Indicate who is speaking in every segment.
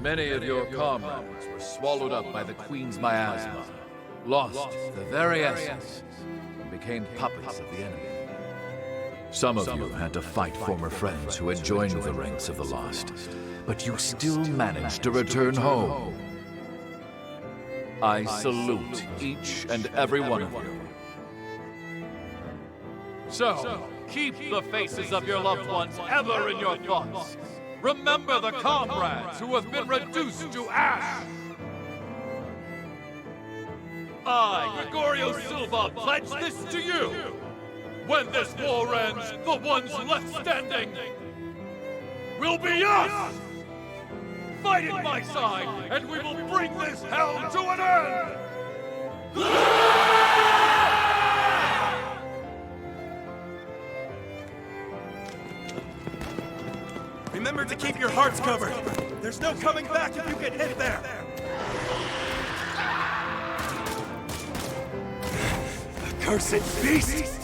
Speaker 1: Many of your comrades were swallowed up by the Queen's miasma, lost the very essence, and became puppets of the enemy. Some of you had to fight former friends who had joined the ranks of the lost, but you still managed to return home. I salute each and every one of you. So, keep the faces of your loved ones ever in your thoughts. Remember the comrades who have been reduced to ash. I, Gregorio Silva, pledge this to you. When this war ends, the ones left standing will be us! Fight at my side, and we will bring this hell to an end!
Speaker 2: Remember to keep your hearts covered. There's no coming back if you get hit there. Accursed beast!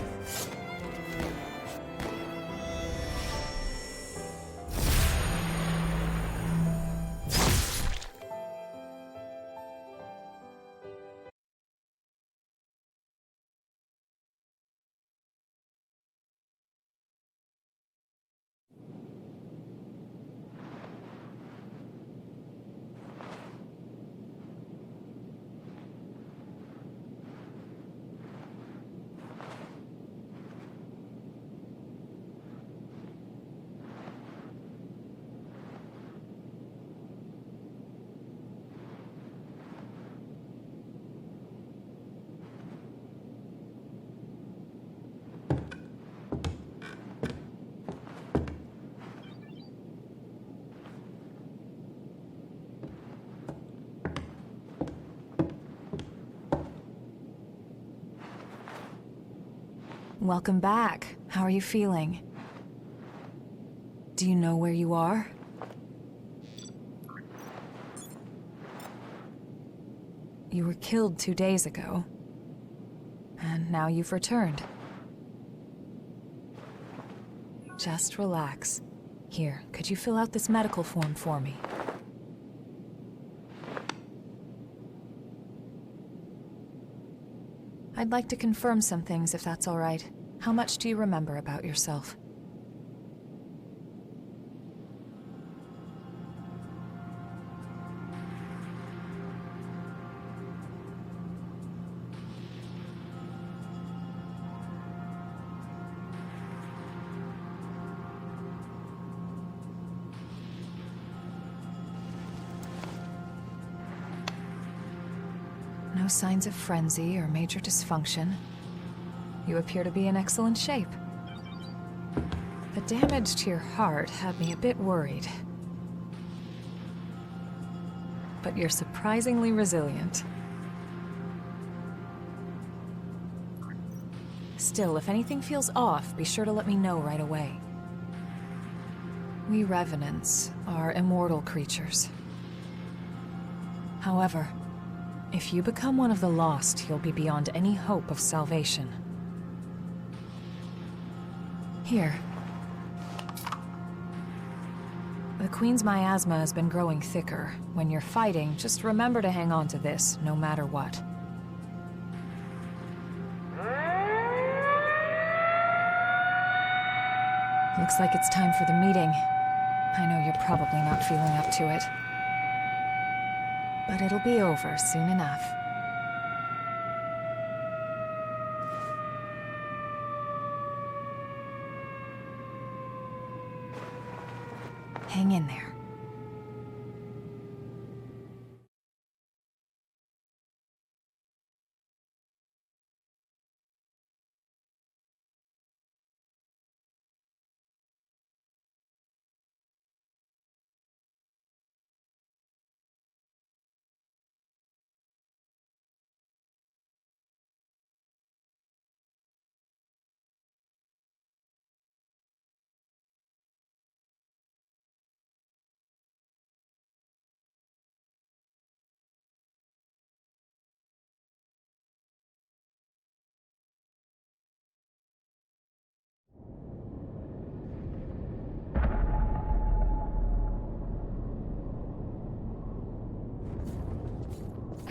Speaker 3: Welcome back. How are you feeling? Do you know where you are? You were killed 2 days ago. And now you've returned. Just relax. Here, could you fill out this medical form for me? I'd like to confirm some things, if that's all right. How much do you remember about yourself? No signs of frenzy or major dysfunction. You appear to be in excellent shape. The damage to your heart had me a bit worried. But you're surprisingly resilient. Still, if anything feels off, be sure to let me know right away. We Revenants are immortal creatures. However, if you become one of the lost, you'll be beyond any hope of salvation. Here. The Queen's miasma has been growing thicker. When you're fighting, just remember to hang on to this, no matter what. Looks like it's time for the meeting. I know you're probably not feeling up to it. But it'll be over soon enough. Hang in there.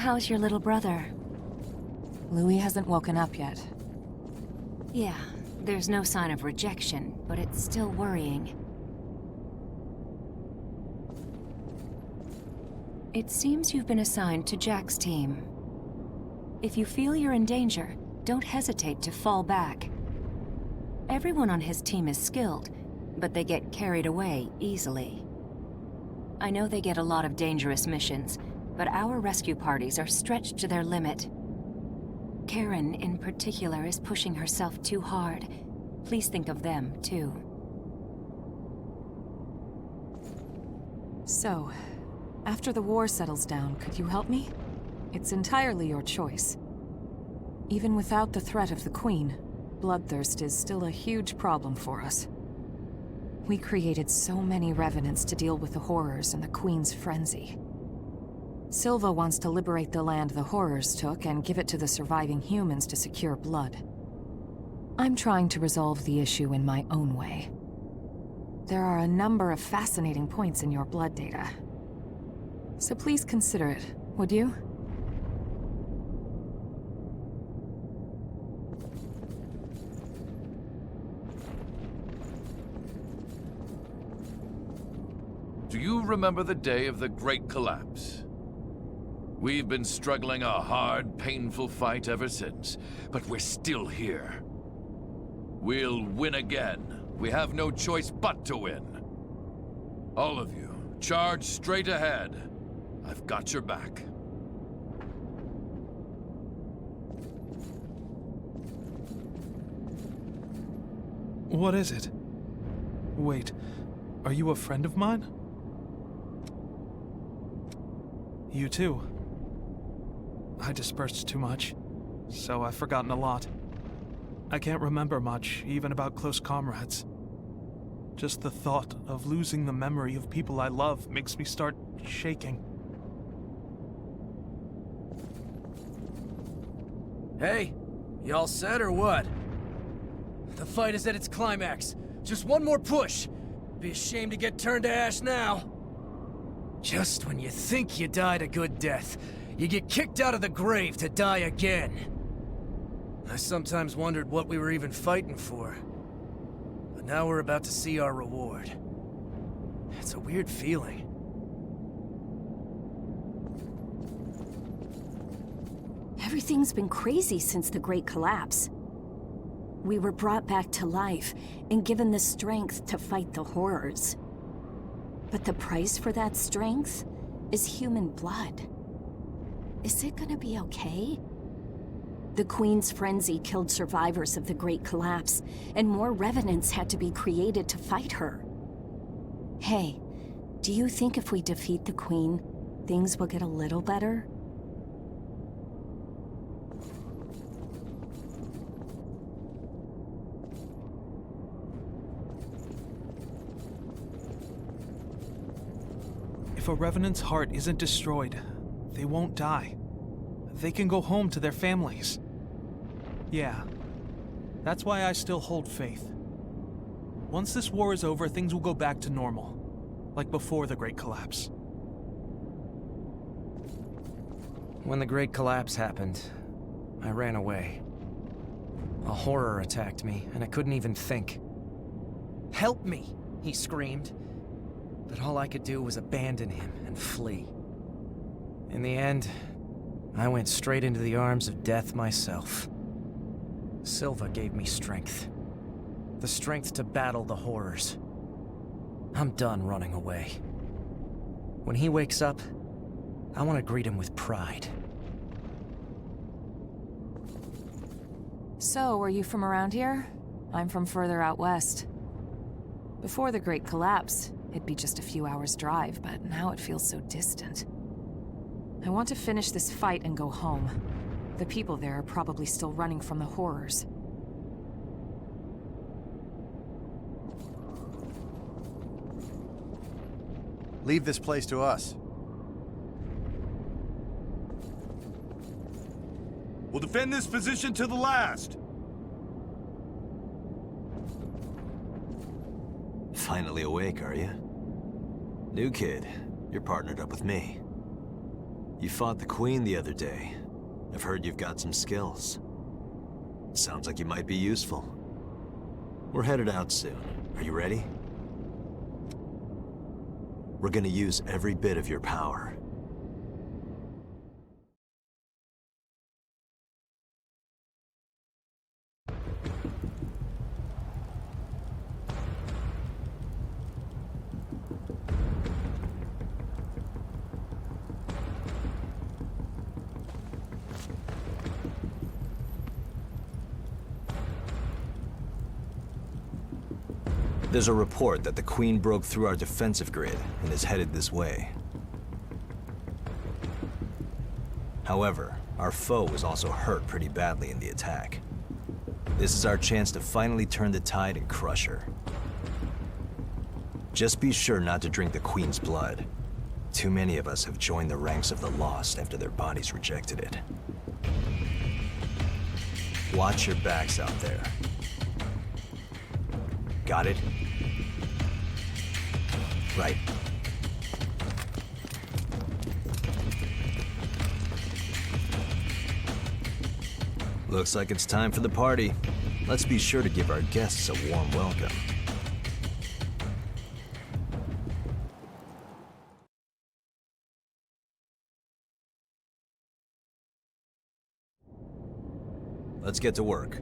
Speaker 4: How's your little brother?
Speaker 3: Louis hasn't woken up yet.
Speaker 4: Yeah, there's no sign of rejection, but it's still worrying. It seems you've been assigned to Jack's team. If you feel you're in danger, don't hesitate to fall back. Everyone on his team is skilled, but they get carried away easily. I know they get a lot of dangerous missions, but our rescue parties are stretched to their limit. Karen, in particular, is pushing herself too hard. Please think of them, too.
Speaker 3: So, after the war settles down, could you help me? It's entirely your choice. Even without the threat of the Queen, bloodthirst is still a huge problem for us. We created so many Revenants to deal with the horrors and the Queen's frenzy. Silva wants to liberate the land the horrors took and give it to the surviving humans to secure blood. I'm trying to resolve the issue in my own way. There are a number of fascinating points in your blood data. So please consider it, would you?
Speaker 1: Do you remember the day of the Great Collapse? We've been struggling a hard, painful fight ever since, but we're still here. We'll win again. We have no choice but to win. All of you, charge straight ahead. I've got your back.
Speaker 2: What is it? Wait, are you a friend of mine? You too. I dispersed too much, so I've forgotten a lot. I can't remember much, even about close comrades. Just the thought of losing the memory of people I love makes me start shaking.
Speaker 5: Hey, y'all set or what? The fight is at its climax. Just one more push. Be ashamed to get turned to ash now. Just when you think you died a good death, you get kicked out of the grave to die again. I sometimes wondered what we were even fighting for. But now we're about to see our reward. It's a weird feeling.
Speaker 4: Everything's been crazy since the Great Collapse. We were brought back to life and given the strength to fight the horrors. But the price for that strength is human blood. Is it gonna be okay? The Queen's frenzy killed survivors of the Great Collapse, and more Revenants had to be created to fight her. Hey, do you think if we defeat the Queen, things will get a little better?
Speaker 2: If a Revenant's heart isn't destroyed, they won't die. They can go home to their families. Yeah, that's why I still hold faith. Once this war is over, things will go back to normal, like before the Great Collapse.
Speaker 5: When the Great Collapse happened, I ran away. A horror attacked me, and I couldn't even think. "Help me!" he screamed. But all I could do was abandon him and flee. In the end, I went straight into the arms of death myself. Silva gave me strength. The strength to battle the horrors. I'm done running away. When he wakes up, I want to greet him with pride.
Speaker 3: So, are you from around here? I'm from further out west. Before the Great Collapse, it'd be just a few hours' drive, but now it feels so distant. I want to finish this fight and go home. The people there are probably still running from the horrors.
Speaker 6: Leave this place to us.
Speaker 2: We'll defend this position to the last.
Speaker 7: Finally awake, are you? New kid, you're partnered up with me. You fought the Queen the other day. I've heard you've got some skills. Sounds like you might be useful. We're headed out soon. Are you ready? We're gonna use every bit of your power. There's a report that the Queen broke through our defensive grid and is headed this way. However, our foe was also hurt pretty badly in the attack. This is our chance to finally turn the tide and crush her. Just be sure not to drink the Queen's blood. Too many of us have joined the ranks of the lost after their bodies rejected it. Watch your backs out there. Got it? Right. Looks like it's time for the party. Let's be sure to give our guests a warm welcome. Let's get to work.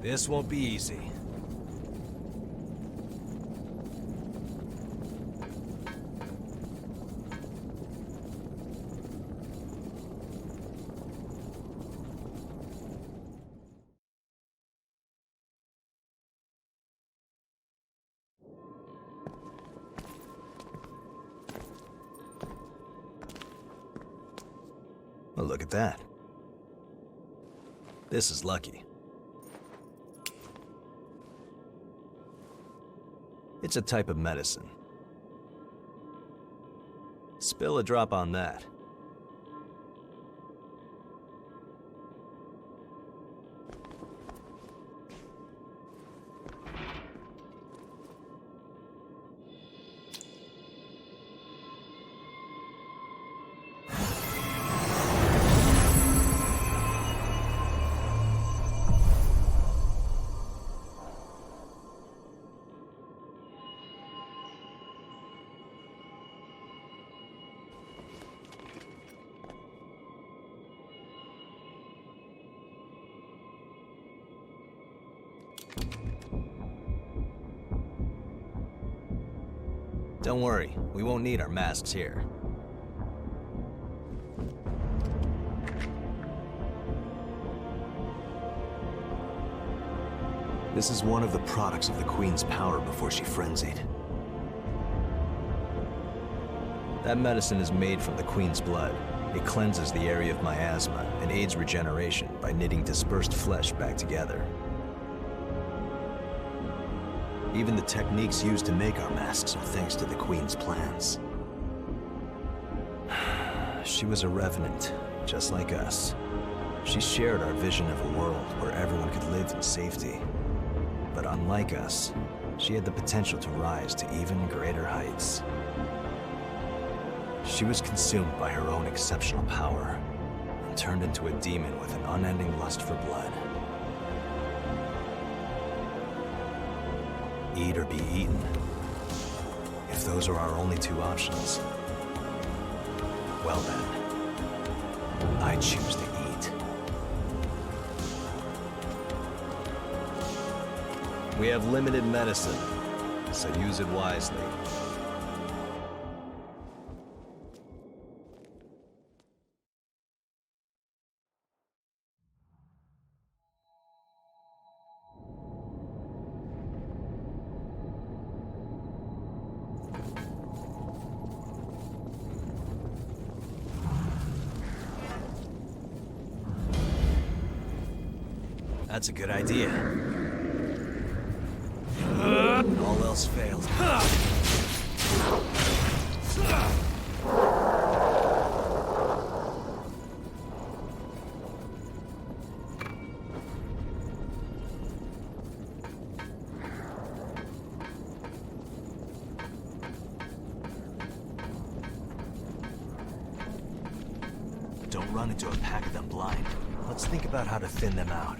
Speaker 7: This won't be easy. Well, look at that. This is lucky. It's a type of medicine. Spill a drop on that. Don't worry, we won't need our masks here. This is one of the products of the Queen's power before she frenzied. That medicine is made from the Queen's blood. It cleanses the area of miasma and aids regeneration by knitting dispersed flesh back together. Even the techniques used to make our masks are thanks to the Queen's plans. She was a Revenant, just like us. She shared our vision of a world where everyone could live in safety. But unlike us, she had the potential to rise to even greater heights. She was consumed by her own exceptional power and turned into a demon with an unending lust for blood. Eat or be eaten. If those are our only two options, well then, I choose to eat. We have limited medicine, so use it wisely. That's a good idea. All else fails. Don't run into a pack of them blind. Let's think about how to thin them out.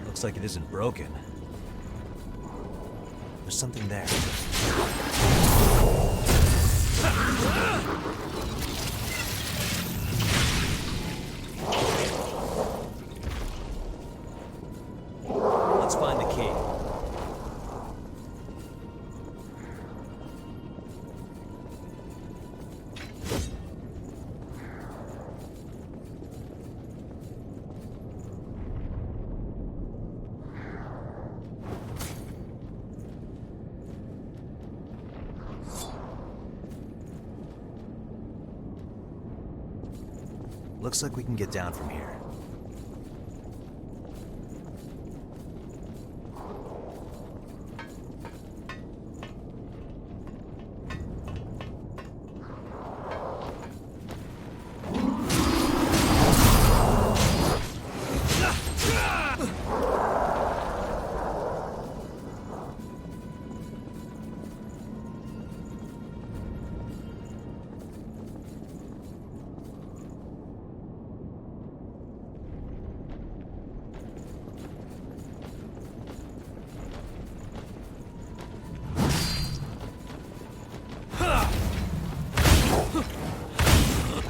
Speaker 7: Looks like it isn't broken. There's something there. Let's find the key. Looks like we can get down from here.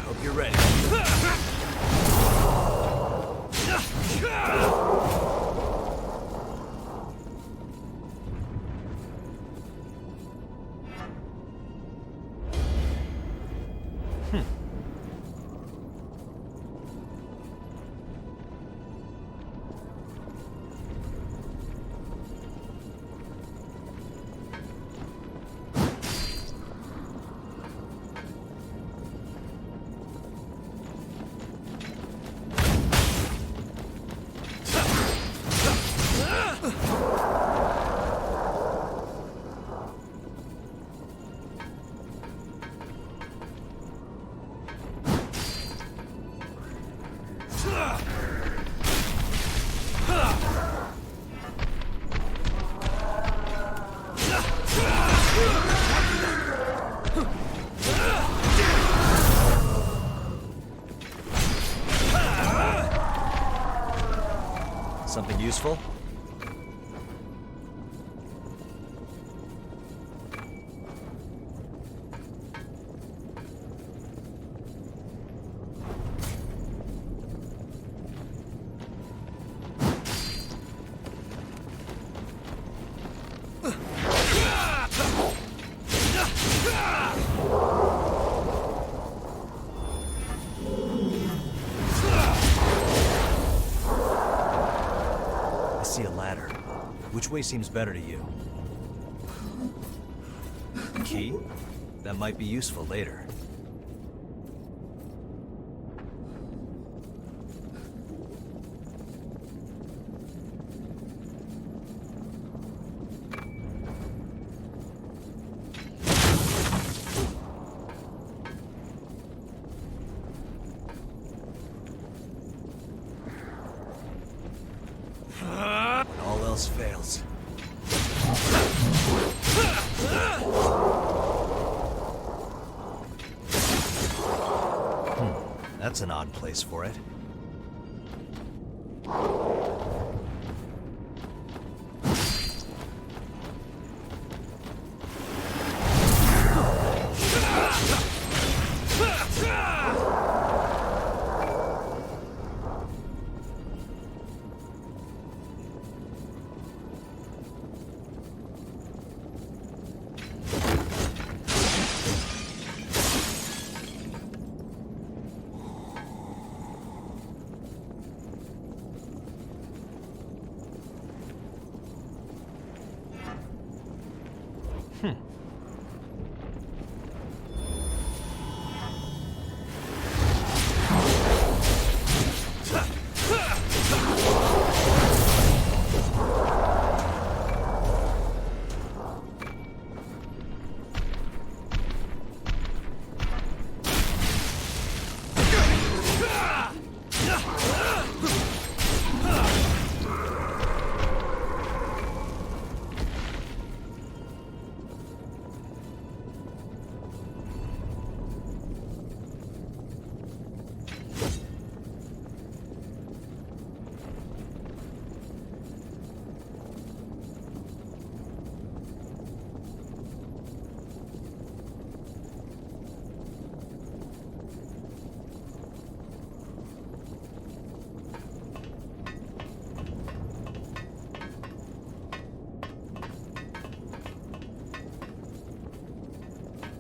Speaker 7: Hope you're ready. Something useful? See a ladder. Which way seems better to you? Key? That might be useful later. All else fails. That's an odd place for it.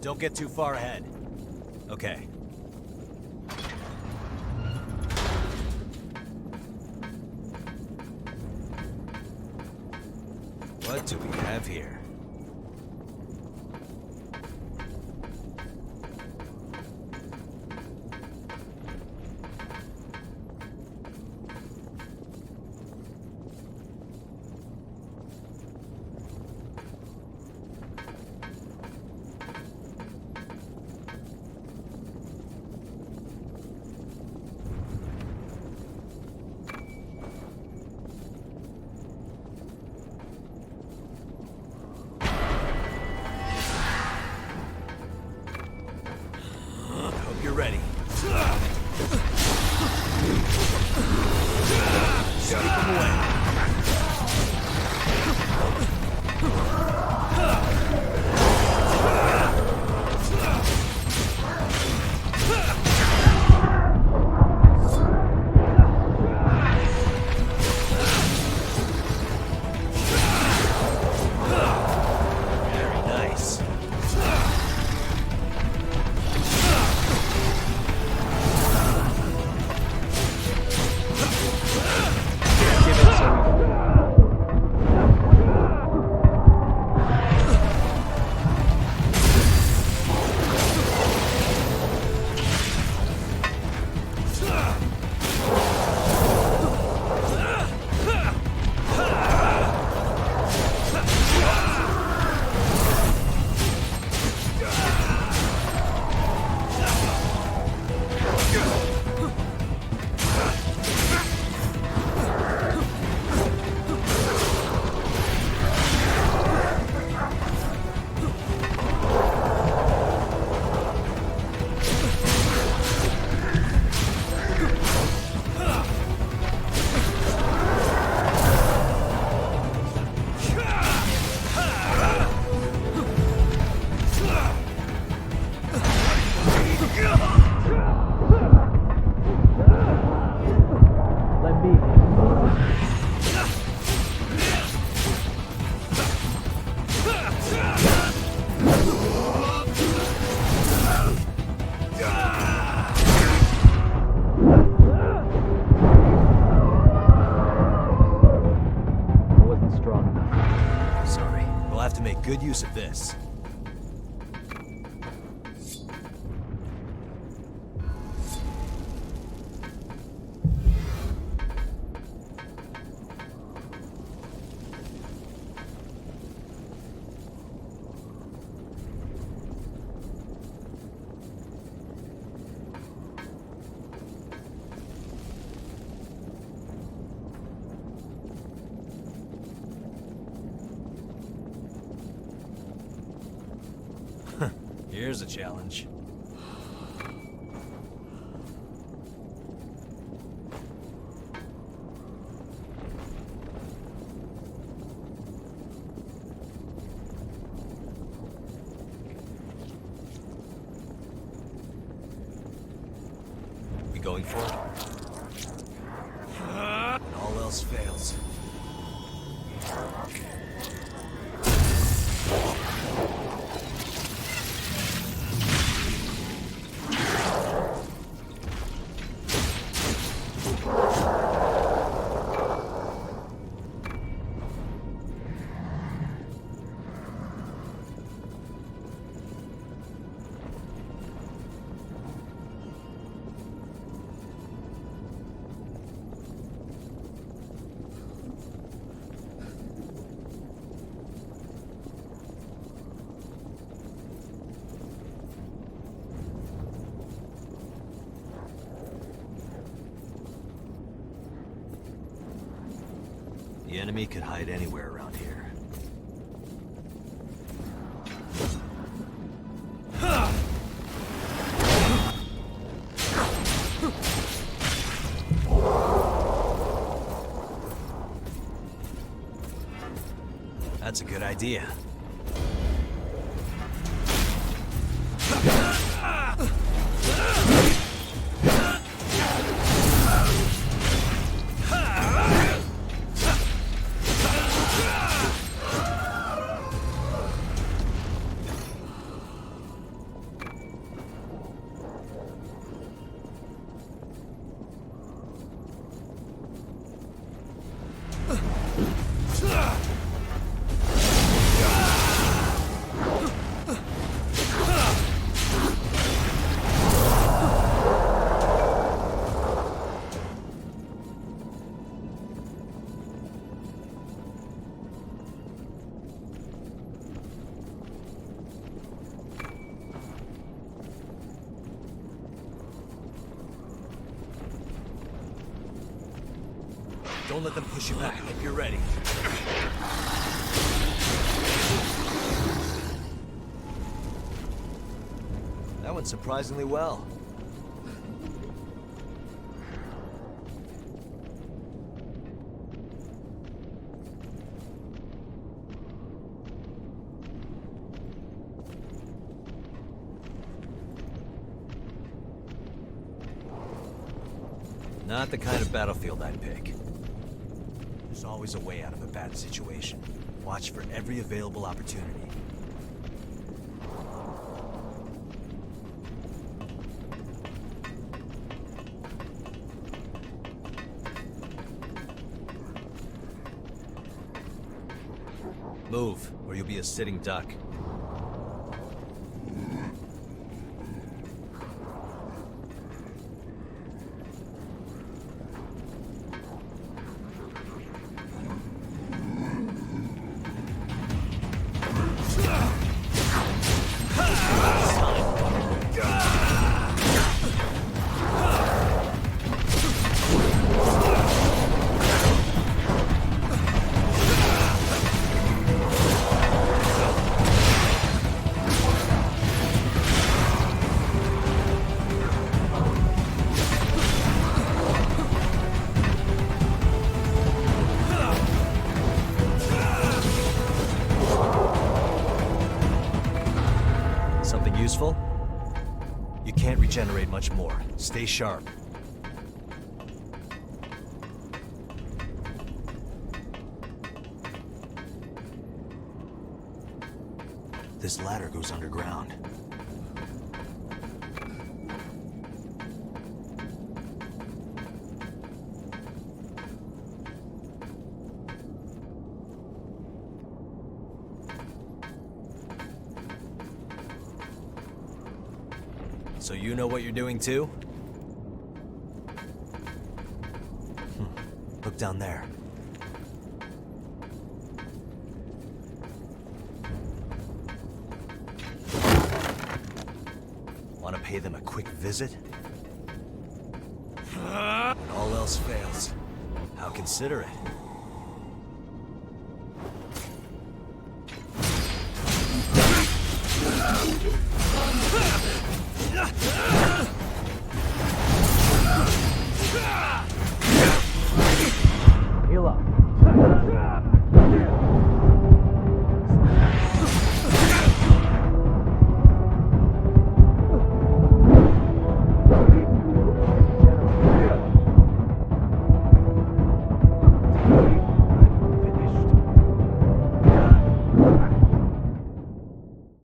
Speaker 7: Don't get too far ahead. Okay. What do we have here? You're ready. Keep him away. Very nice. Good use of this. Here's a challenge. We going for it? And all else fails. The enemy could hide anywhere around here. That's a good idea. Don't let them push you back. Hope you're ready. That went surprisingly well. Not the kind of battlefield I'd pick. There's always a way out of a bad situation. Watch for every available opportunity. Move, or you'll be a sitting duck. Something useful? You can't regenerate much more. Stay sharp. This ladder goes underground. So you know what you're doing too? Look down there. Want to pay them a quick visit? When all else fails, how considerate.